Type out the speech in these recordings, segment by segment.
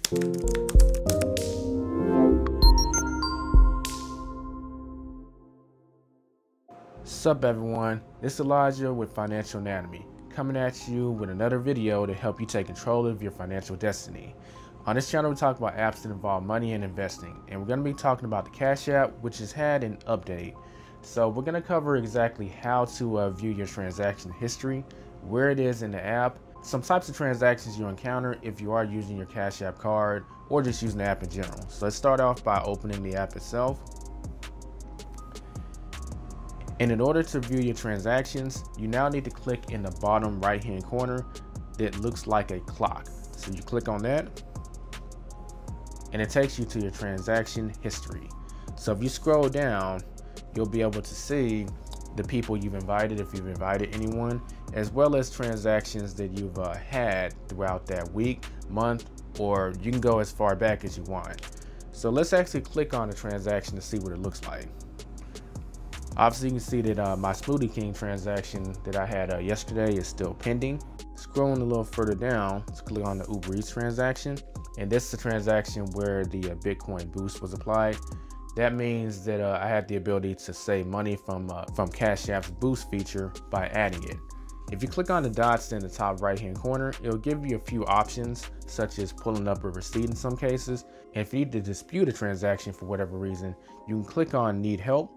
Sup everyone, it's Elijah with Financial Anatomy, coming at you with another video to help you take control of your financial destiny. On this channel we talk about apps that involve money and investing, and we're going to be talking about the Cash App, which has had an update. So we're going to cover exactly how to view your transaction history, where it is in the app, some types of transactions you encounter if you are using your Cash App card or just using the app in general. So let's start off by opening the app itself. And in order to view your transactions, you now need to click in the bottom right hand corner that looks like a clock. So you click on that and it takes you to your transaction history. So if you scroll down, you'll be able to see the people you've invited, if you've invited anyone, as well as transactions that you've had throughout that week, month, or you can go as far back as you want. So let's actually click on the transaction to see what it looks like. Obviously, you can see that my Smoothie King transaction that I had yesterday is still pending. Scrolling a little further down, let's click on the Uber Eats transaction. And this is the transaction where the Bitcoin boost was applied. That means that I had the ability to save money from Cash App's boost feature by adding it. If you click on the dots in the top right hand corner, it'll give you a few options, such as pulling up a receipt in some cases. And if you need to dispute a transaction for whatever reason, you can click on Need Help.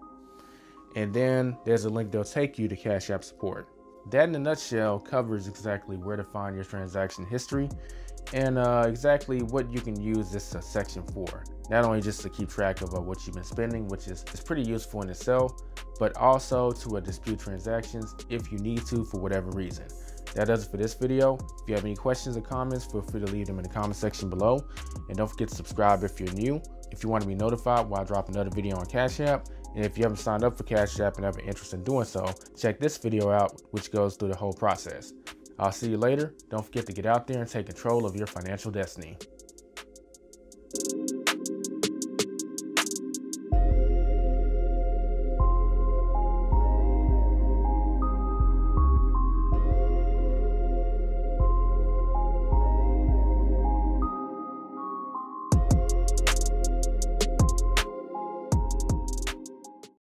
And then there's a link that'll take you to Cash App support. That in a nutshell covers exactly where to find your transaction history and exactly what you can use this section for. Not only just to keep track of what you've been spending, which is pretty useful in itself, but also to dispute transactions if you need to for whatever reason. That does it for this video. If you have any questions or comments, feel free to leave them in the comment section below. And don't forget to subscribe if you're new, if you want to be notified when I drop another video on Cash App. And if you haven't signed up for Cash App and have an interest in doing so, check this video out, which goes through the whole process. I'll see you later. Don't forget to get out there and take control of your financial destiny.